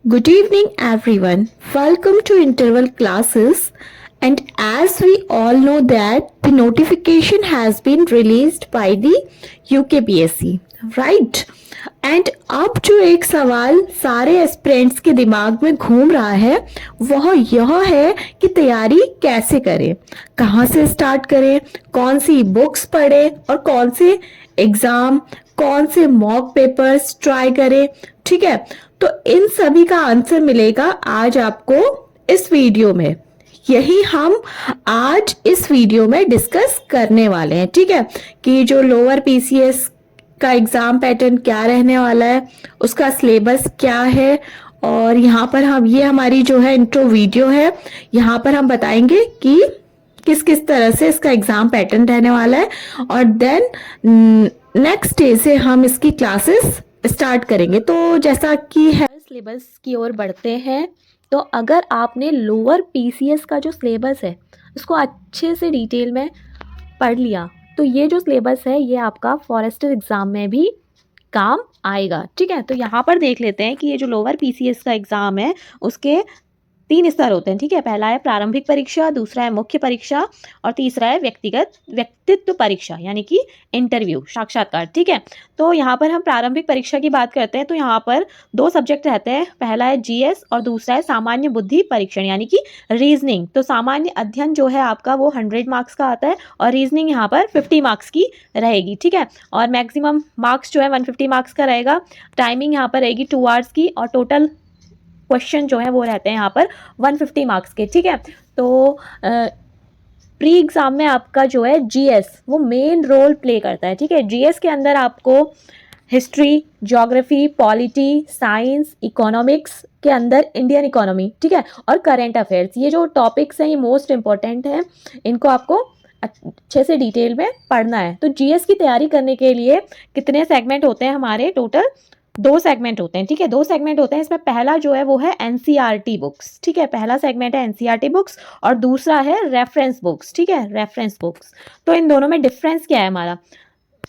Good evening, everyone. Welcome to interval classes. And as we all know that the notification has been released by the UKPSC, right? And अब जो एक सवाल सारे aspirants के दिमाग में घूम रहा है वह यह है कि तैयारी कैसे करें, कहाँ से स्टार्ट करें, कौन सी बुक्स पढ़ें और कौन से एग्जाम, कौन से मॉक पेपर्स ट्राई करें। ठीक है, तो इन सभी का आंसर मिलेगा आज आपको इस वीडियो में। यही हम आज इस वीडियो में डिस्कस करने वाले हैं। ठीक है, कि जो लोअर पीसीएस का एग्जाम पैटर्न क्या रहने वाला है, उसका सिलेबस क्या है, और यहाँ पर हम ये हमारी जो है इंट्रो वीडियो है, यहाँ पर हम बताएंगे कि किस किस तरह से इसका एग्जाम पैटर्न रहने वाला है, और देन नेक्स्ट डे से हम इसकी क्लासेस स्टार्ट करेंगे। तो जैसा कि है सिलेबस की ओर बढ़ते हैं, तो अगर आपने लोअर पीसीएस का जो सिलेबस है उसको अच्छे से डिटेल में पढ़ लिया तो ये जो सिलेबस है ये आपका फॉरेस्टर एग्जाम में भी काम आएगा। ठीक है, तो यहाँ पर देख लेते हैं कि ये जो लोअर पीसीएस का एग्जाम है उसके 3 स्तर होते हैं। ठीक है, पहला है प्रारंभिक परीक्षा, दूसरा है मुख्य परीक्षा और तीसरा है व्यक्तित्व परीक्षा यानी कि इंटरव्यू, साक्षात्कार। ठीक है, तो यहाँ पर हम प्रारंभिक परीक्षा की बात करते हैं तो यहाँ पर 2 सब्जेक्ट रहते हैं, पहला है जीएस और दूसरा है सामान्य बुद्धि परीक्षण यानी कि रीजनिंग। तो सामान्य अध्ययन जो है आपका वो 100 मार्क्स का आता है और रीजनिंग यहाँ पर 50 मार्क्स की रहेगी। ठीक है, और मैक्सिमम मार्क्स जो है 150 मार्क्स का रहेगा। टाइमिंग यहाँ पर रहेगी 2 आवर्स की और टोटल क्वेश्चन जो है वो रहते हैं यहाँ पर 150 मार्क्स के। ठीक है, तो प्री एग्जाम में आपका जो है जीएस वो मेन रोल प्ले करता है। ठीक है, जीएस के अंदर आपको history, geography, polity, science, economics के अंदर इंडियन इकोनॉमी, ठीक है, और करेंट अफेयर्स, ये जो टॉपिक्स हैं ये मोस्ट इंपॉर्टेंट हैं, इनको आपको अच्छे से डिटेल में पढ़ना है। तो जीएस की तैयारी करने के लिए कितने सेगमेंट होते हैं हमारे? टोटल 2 सेगमेंट होते हैं। ठीक है, 2 सेगमेंट होते हैं। इसमें पहला जो है वो है एनसीईआरटी बुक्स। ठीक है, पहला सेगमेंट है एनसीईआरटी बुक्स और दूसरा है रेफरेंस बुक्स। ठीक है, रेफरेंस बुक्स। तो इन दोनों में डिफरेंस क्या है हमारा?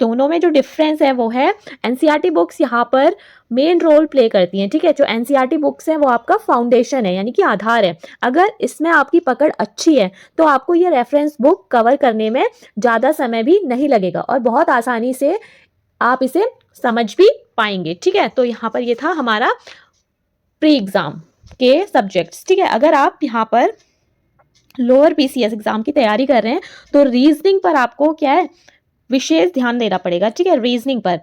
दोनों में जो डिफरेंस है वो है एनसीईआरटी बुक्स यहाँ पर मेन रोल प्ले करती हैं। ठीक है, जो एनसीईआरटी बुक्स हैं वो आपका फाउंडेशन है यानी कि आधार है। अगर इसमें आपकी पकड़ अच्छी है तो आपको ये रेफरेंस बुक कवर करने में ज़्यादा समय भी नहीं लगेगा और बहुत आसानी से आप इसे समझ भी पाएंगे। ठीक है, तो यहाँ पर ये था हमारा प्री एग्जाम के सब्जेक्ट्स। ठीक है, अगर आप यहाँ पर लोअर पीसीएस एग्जाम की तैयारी कर रहे हैं तो रीजनिंग पर आपको क्या है, विशेष ध्यान देना पड़ेगा। ठीक है, रीजनिंग पर,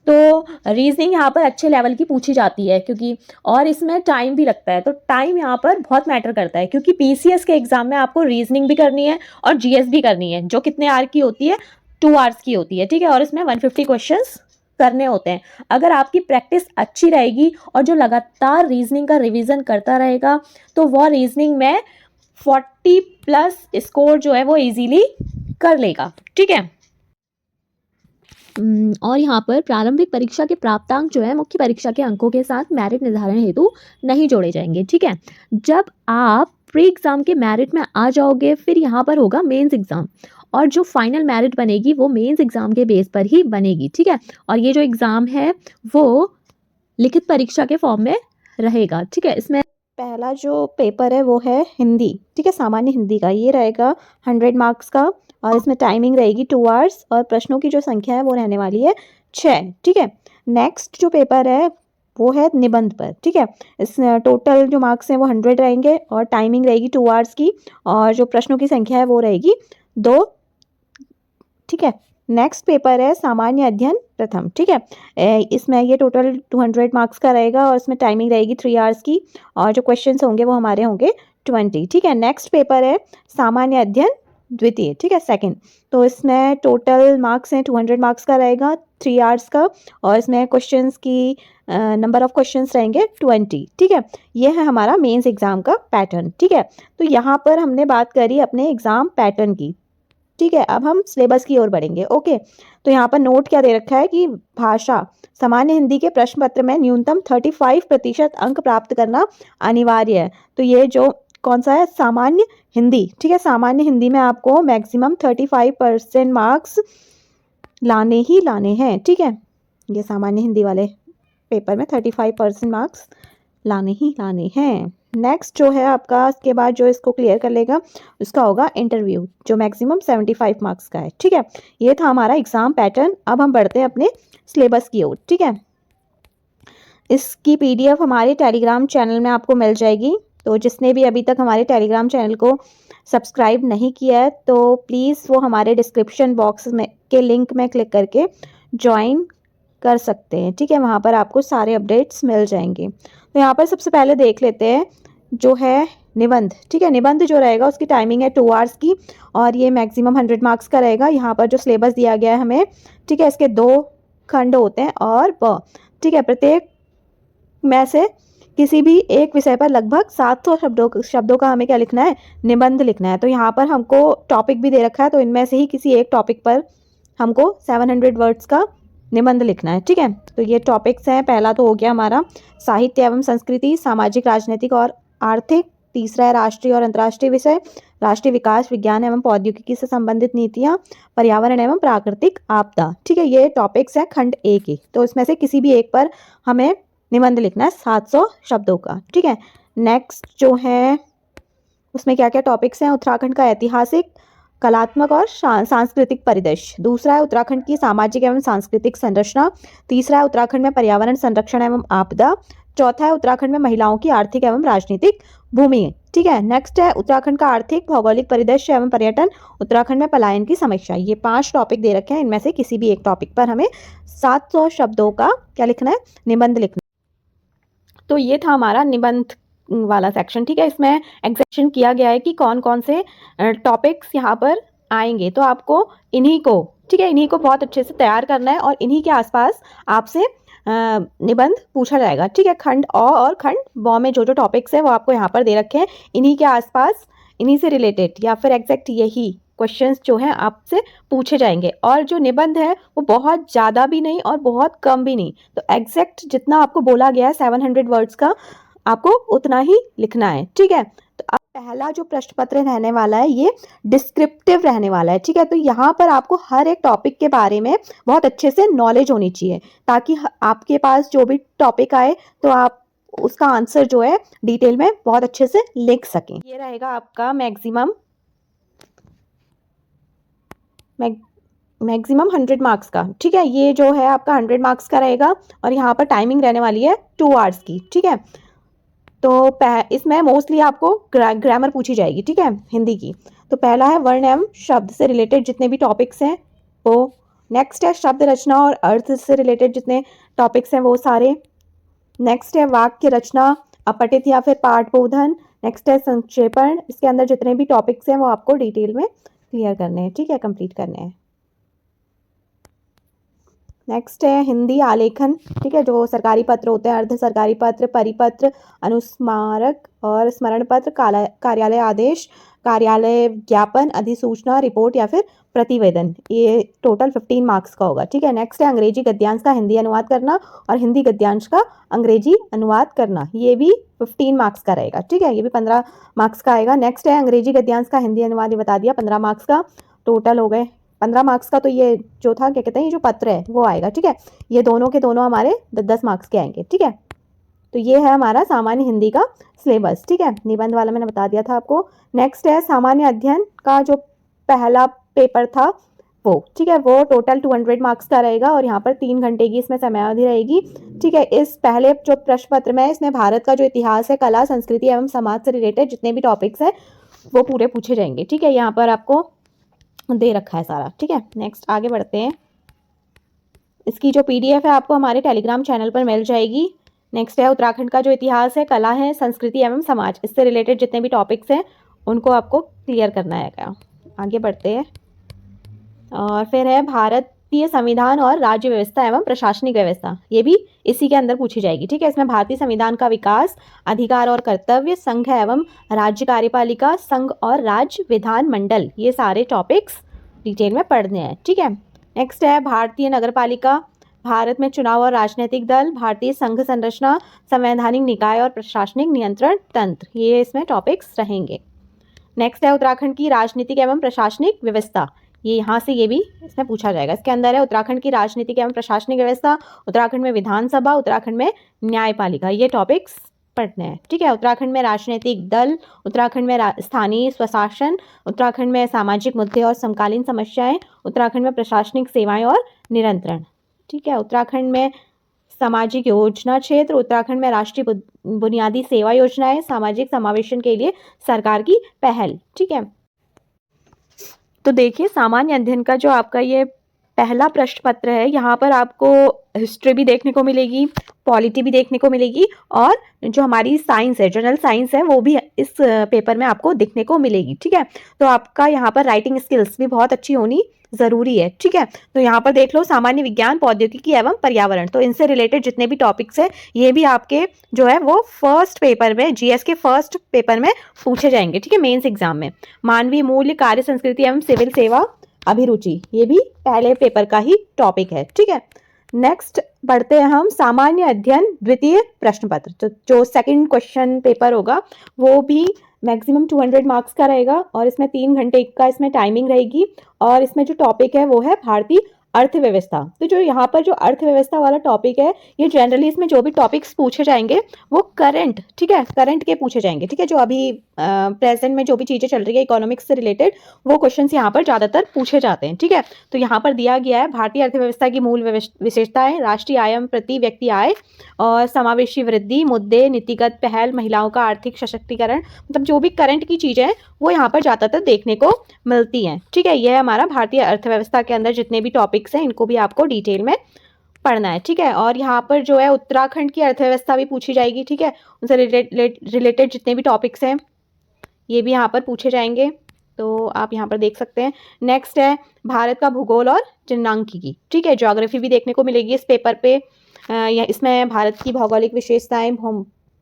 तो रीजनिंग यहाँ पर अच्छे लेवल की पूछी जाती है क्योंकि, और इसमें टाइम भी लगता है, तो टाइम यहाँ पर बहुत मैटर करता है क्योंकि पीसीएस के एग्जाम में आपको रीजनिंग भी करनी है और जीएस भी करनी है, जो कितने आवर की होती है? 2 आवर्स की होती है। ठीक है, और इसमें 150 क्वेश्चंस करने होते हैं। अगर आपकी प्रैक्टिस अच्छी रहेगी और जो लगातार रीजनिंग का रिवीजन करता रहेगा तो वह रीजनिंग में 40+ स्कोर जो है वो इजीली कर लेगा। ठीक है, और यहाँ पर प्रारंभिक परीक्षा के प्राप्तांक जो है मुख्य परीक्षा के अंकों के साथ मेरिट निर्धारण हेतु नहीं जोड़े जाएंगे। ठीक है, जब आप प्री एग्जाम के मेरिट में आ जाओगे फिर यहाँ पर होगा मेंस एग्जाम और जो फाइनल मेरिट बनेगी वो मेंस एग्जाम के बेस पर ही बनेगी। ठीक है, और ये जो एग्जाम है वो लिखित परीक्षा के फॉर्म में रहेगा। ठीक है, इसमें पहला जो पेपर है वो है हिंदी। ठीक है, सामान्य हिंदी का, ये रहेगा 100 मार्क्स का और इसमें टाइमिंग रहेगी 2 आवर्स और प्रश्नों की जो संख्या है वो रहने वाली है 6। ठीक है, नेक्स्ट जो पेपर है वो है निबंध पर। ठीक है, इस टोटल जो मार्क्स हैं वो 100 रहेंगे और टाइमिंग रहेगी 2 आवर्स की और जो प्रश्नों की संख्या है वो रहेगी 2। ठीक है, नेक्स्ट पेपर है सामान्य अध्ययन प्रथम। ठीक है, इसमें ये टोटल 200 मार्क्स का रहेगा और इसमें टाइमिंग रहेगी 3 आवर्स की और जो क्वेश्चंस होंगे वो हमारे होंगे 20। ठीक है, नेक्स्ट पेपर है सामान्य अध्ययन द्वितीय। ठीक है, सेकंड, तो इसमें टोटल मार्क्स हैं 200 मार्क्स का रहेगा, 3 आवर्स का और इसमें क्वेश्चंस की नंबर ऑफ क्वेश्चंस रहेंगे 20। ठीक है, ये है हमारा मेंस एग्जाम का पैटर्न। ठीक है, तो यहाँ पर हमने बात करी अपने एग्जाम पैटर्न की। ठीक है, अब हम सिलेबस की ओर बढ़ेंगे। ओके, तो यहाँ पर नोट क्या दे रखा है कि भाषा सामान्य हिंदी के प्रश्न पत्र में न्यूनतम 35% अंक प्राप्त करना अनिवार्य है। तो ये जो कौन सा है? सामान्य हिंदी। ठीक है, सामान्य हिंदी में आपको मैक्सिमम 35% मार्क्स लाने ही लाने हैं। ठीक है, ये सामान्य हिंदी वाले पेपर में 35% मार्क्स लाने ही लाने हैं। नेक्स्ट जो है आपका, इसके बाद जो इसको क्लियर कर लेगा उसका होगा इंटरव्यू, जो मैक्सिमम 75 मार्क्स का है। ठीक है, ये था हमारा एग्जाम पैटर्न। अब हम बढ़ते हैं अपने सिलेबस की ओर। ठीक है, इसकी पीडीएफ हमारे टेलीग्राम चैनल में आपको मिल जाएगी। तो जिसने भी अभी तक हमारे टेलीग्राम चैनल को सब्सक्राइब नहीं किया है तो प्लीज़ वो हमारे डिस्क्रिप्शन बॉक्स में के लिंक में क्लिक करके ज्वाइन कर सकते हैं। ठीक है, वहाँ पर आपको सारे अपडेट्स मिल जाएंगे। तो यहाँ पर सबसे पहले देख लेते हैं जो है निबंध। ठीक है, निबंध जो रहेगा उसकी टाइमिंग है 2 आवर्स की और ये मैक्सिमम 100 मार्क्स का रहेगा। यहाँ पर जो सिलेबस दिया गया है हमें, ठीक है, इसके 2 खंड होते हैं और ठीक है, प्रत्येक में से किसी भी एक विषय पर लगभग 700 शब्दों का हमें क्या लिखना है, निबंध लिखना है। तो यहाँ पर हमको टॉपिक भी दे रखा है, तो इनमें से ही किसी एक टॉपिक पर हमको 700 वर्ड्स का निबंध लिखना है। ठीक है, तो ये टॉपिक्स हैं। पहला तो हो गया हमारा साहित्य एवं संस्कृति, सामाजिक, राजनीतिक और आर्थिक। तीसरा है राष्ट्रीय और अंतर्राष्ट्रीय विषय, राष्ट्रीय विकास, विज्ञान एवं प्रौद्योगिकी से संबंधित नीतियाँ, पर्यावरण एवं प्राकृतिक आपदा। ठीक है, ये टॉपिक्स हैं खंड ए के। तो इसमें से किसी भी एक पर हमें निबंध लिखना है 700 शब्दों का। ठीक है, नेक्स्ट जो है उसमें क्या क्या टॉपिक्स हैं, उत्तराखंड का ऐतिहासिक, कलात्मक और सांस्कृतिक परिदृश्य। दूसरा है उत्तराखंड की सामाजिक एवं सांस्कृतिक संरचना। तीसरा है उत्तराखंड में पर्यावरण संरक्षण एवं आपदा। चौथा है उत्तराखंड में महिलाओं की आर्थिक एवं राजनीतिक भूमि। ठीक है, नेक्स्ट है उत्तराखंड का आर्थिक भौगोलिक परिदृश्य एवं पर्यटन, उत्तराखंड में पलायन की समीक्षा। ये 5 टॉपिक दे रखे हैं, इनमें से किसी भी एक टॉपिक पर हमें 700 शब्दों का क्या लिखना है, निबंध लिखना। तो ये था हमारा निबंध वाला सेक्शन। ठीक है, इसमें एग्जेक्शन किया गया है कि कौन कौन से टॉपिक्स यहाँ पर आएंगे। तो आपको इन्हीं को, ठीक है, इन्हीं को बहुत अच्छे से तैयार करना है और इन्हीं के आसपास आपसे निबंध पूछा जाएगा। ठीक है, खंड अ और खंड ब में जो जो टॉपिक्स है वो आपको यहाँ पर दे रखे हैं, इन्हीं के आसपास, इन्हीं से रिलेटेड या फिर एग्जैक्ट यही क्वेश्चंस जो हैं आपसे पूछे जाएंगे। और जो निबंध है वो बहुत ज़्यादा भी नहीं और बहुत कम भी नहीं, तो एग्जैक्ट जितना आपको बोला गया है 700 वर्ड्स का, आपको उतना ही लिखना है। ठीक है, तो अब पहला जो प्रश्न पत्र रहने वाला है ये डिस्क्रिप्टिव रहने वाला है। ठीक है, तो यहाँ पर आपको हर एक टॉपिक के बारे में बहुत अच्छे से नॉलेज होनी चाहिए, ताकि आपके पास जो भी टॉपिक आए तो आप उसका आंसर जो है डिटेल में बहुत अच्छे से लिख सकें। ये रहेगा आपका मैक्सिमम 100 मार्क्स का। ठीक है, ये जो है आपका 100 मार्क्स का रहेगा और यहाँ पर टाइमिंग रहने वाली है 2 आवर्स की। ठीक है, तो इसमें मोस्टली आपको ग्रामर पूछी जाएगी। ठीक है, हिंदी की। तो पहला है वर्ण एवं शब्द से रिलेटेड जितने भी टॉपिक्स हैं वो। नेक्स्ट है शब्द रचना और अर्थ से रिलेटेड जितने टॉपिक्स हैं वो सारे। नेक्स्ट है वाक्य रचना, अपठित या फिर पाठबोधन। नेक्स्ट है संक्षेपण। इसके अंदर जितने भी टॉपिक्स हैं वो आपको डिटेल में क्लियर करने हैं। ठीक है, कंप्लीट करने हैं। नेक्स्ट है हिंदी आलेखन। ठीक है, जो सरकारी पत्र होते हैं, अर्ध सरकारी पत्र, परिपत्र, अनुस्मारक और स्मरण पत्र, कार्यालय आदेश, कार्यालय ज्ञापन, अधिसूचना, रिपोर्ट या फिर प्रतिवेदन, ये टोटल 15 मार्क्स का होगा। ठीक है, नेक्स्ट है अंग्रेजी गद्यांश का हिंदी अनुवाद करना और हिंदी गद्यांश का अंग्रेजी अनुवाद करना, ये भी 15 मार्क्स का रहेगा। ठीक है, ये भी 15 मार्क्स का आएगा। नेक्स्ट है अंग्रेजी गद्यांश का हिंदी अनुवाद, ये बता दिया, 15 मार्क्स का टोटल हो गए। 15 मार्क्स का तो ये जो था क्या कहते हैं, ये जो पत्र है वो आएगा। ठीक है, ये दोनों के दोनों हमारे 10-10 मार्क्स के आएंगे। ठीक है, तो ये है हमारा सामान्य हिंदी का सिलेबस। ठीक है, निबंध वाला मैंने बता दिया था आपको। नेक्स्ट है सामान्य अध्ययन का जो पहला पेपर था वो। ठीक है, वो टोटल 200 मार्क्स का रहेगा और यहाँ पर 3 घंटे की इसमें समयावधि रहेगी। ठीक है, इस पहले जो प्रश्न पत्र में इसमें भारत का जो इतिहास है, कला, संस्कृति एवं समाज से रिलेटेड जितने भी टॉपिक्स हैं वो पूरे पूछे जाएंगे। ठीक है, यहाँ पर आपको दे रखा है सारा। ठीक है, नेक्स्ट आगे बढ़ते हैं। इसकी जो पीडीएफ है आपको हमारे टेलीग्राम चैनल पर मिल जाएगी। नेक्स्ट है उत्तराखंड का जो इतिहास है, कला है, संस्कृति एवं समाज, इससे रिलेटेड जितने भी टॉपिक्स हैं उनको आपको क्लियर करना है। आगे बढ़ते हैं। और फिर है भारतीय संविधान और राज्य व्यवस्था एवं प्रशासनिक व्यवस्था, ये भी इसी के अंदर पूछी जाएगी। ठीक है, इसमें भारतीय संविधान का विकास, अधिकार और कर्तव्य, संघ एवं राज्य कार्यपालिका, संघ और राज्य विधान मंडल, ये सारे टॉपिक्स डिटेल में पढ़ने हैं। ठीक है, नेक्स्ट है भारतीय नगरपालिका, भारत में चुनाव और राजनीतिक दल, भारतीय संघ संरचना, संवैधानिक निकाय और प्रशासनिक नियंत्रण तंत्र, ये इसमें टॉपिक्स रहेंगे। नेक्स्ट है उत्तराखंड की राजनीतिक एवं प्रशासनिक व्यवस्था, ये यहाँ से ये भी इसमें पूछा जाएगा। इसके अंदर है उत्तराखंड की राजनीतिक एवं प्रशासनिक व्यवस्था, उत्तराखंड में विधानसभा, उत्तराखंड में न्यायपालिका, ये टॉपिक्स पढ़ने हैं। ठीक है, उत्तराखंड में राजनीतिक दल, उत्तराखंड में स्थानीय स्वशासन, उत्तराखंड में सामाजिक मुद्दे और समकालीन समस्याएं, उत्तराखंड में प्रशासनिक सेवाएं और नियंत्रण। ठीक है, उत्तराखंड में सामाजिक योजना क्षेत्र, उत्तराखंड में राष्ट्रीय बुनियादी सेवा योजनाएं, सामाजिक समावेशन के लिए सरकार की पहल। ठीक है, तो देखिए सामान्य अध्ययन का जो आपका ये पहला प्रश्न पत्र है, यहाँ पर आपको हिस्ट्री भी देखने को मिलेगी, पॉलिटी भी देखने को मिलेगी और जो हमारी साइंस है, जनरल साइंस है, वो भी इस पेपर में आपको देखने को मिलेगी। ठीक है, तो आपका यहाँ पर राइटिंग स्किल्स भी बहुत अच्छी होनी ज़रूरी है। ठीक है, तो यहाँ पर देख लो सामान्य विज्ञान, प्रौद्योगिकी एवं पर्यावरण, तो इनसे रिलेटेड जितने भी टॉपिक्स हैं ये भी आपके जो है वो फर्स्ट पेपर में, जीएस के फर्स्ट पेपर में पूछे जाएंगे। ठीक है, मेंस एग्जाम में। मानवीय मूल्य, कार्य संस्कृति एवं सिविल सेवा अभिरुचि, ये भी पहले पेपर का ही टॉपिक है। ठीक है, नेक्स्ट बढ़ते हैं हम सामान्य अध्ययन द्वितीय प्रश्न पत्र। तो जो सेकंड क्वेश्चन पेपर होगा वो भी मैक्सिमम 200 मार्क्स का रहेगा और इसमें 3 घंटे का इसमें टाइमिंग रहेगी और इसमें जो टॉपिक है वो है भारतीय अर्थव्यवस्था। तो जो यहाँ पर जो अर्थव्यवस्था वाला टॉपिक है, ये जनरली इसमें जो भी टॉपिक्स पूछे जाएंगे वो करंट, ठीक है, करंट के पूछे जाएंगे। ठीक है, जो अभी प्रेजेंट में जो भी चीज़ें चल रही है इकोनॉमिक्स से रिलेटेड, वो क्वेश्चंस यहाँ पर ज़्यादातर पूछे जाते हैं। ठीक है, तो यहाँ पर दिया गया है भारतीय अर्थव्यवस्था की मूल विशेषताएं, राष्ट्रीय आय प्रति व्यक्ति आय और समावेशी वृद्धि, मुद्दे, नीतिगत पहल, महिलाओं का आर्थिक सशक्तिकरण, मतलब जो भी करंट की चीज़ें हैं वो यहाँ पर ज़्यादातर देखने को मिलती हैं। ठीक है, यह हमारा भारतीय अर्थव्यवस्था के अंदर जितने भी टॉपिक्स हैं इनको भी आपको डिटेल में पढ़ना है। ठीक है, और यहाँ पर जो है उत्तराखंड की अर्थव्यवस्था भी पूछी जाएगी। ठीक है, उनसे रिलेटेड जितने भी टॉपिक्स हैं ये भी यहाँ पर पूछे जाएंगे, तो आप यहाँ पर देख सकते हैं। नेक्स्ट है भारत का भूगोल और जनसांख्यिकी। ठीक है, ज्योग्राफी भी देखने को मिलेगी इस पेपर पे। इसमें भारत की भौगोलिक विशेषताएं,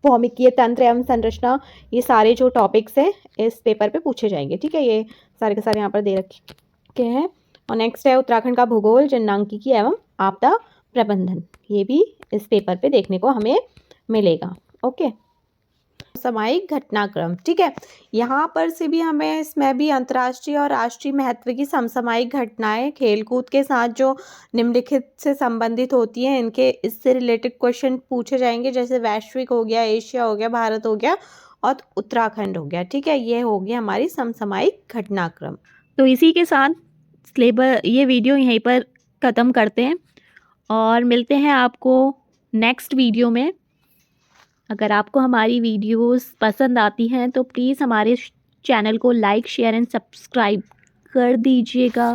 भौमिकीय तंत्र एवं संरचना, ये सारे जो टॉपिक्स हैं इस पेपर पे पूछे जाएंगे। ठीक है, ये सारे के सारे यहाँ पर दे रखे हैं। और नेक्स्ट है उत्तराखंड का भूगोल, जनसांख्यिकी एवं आपदा प्रबंधन, ये भी इस पेपर पे देखने को हमें मिलेगा। ओके, सामयिक घटनाक्रम। ठीक है, यहाँ पर से भी हमें इसमें भी अंतर्राष्ट्रीय और राष्ट्रीय महत्व की समसामयिक घटनाएं, खेलकूद के साथ जो निम्नलिखित से संबंधित होती हैं, इनके इससे रिलेटेड क्वेश्चन पूछे जाएंगे। जैसे वैश्विक हो गया, एशिया हो गया, भारत हो गया और उत्तराखंड हो गया। ठीक है, ये हो गया हमारी समसामयिक घटनाक्रम। तो इसी के साथ सिलेबस ये वीडियो यहीं पर ख़त्म करते हैं और मिलते हैं आपको नेक्स्ट वीडियो में। अगर आपको हमारी वीडियोस पसंद आती हैं तो प्लीज़ हमारे चैनल को लाइक, शेयर एंड सब्सक्राइब कर दीजिएगा।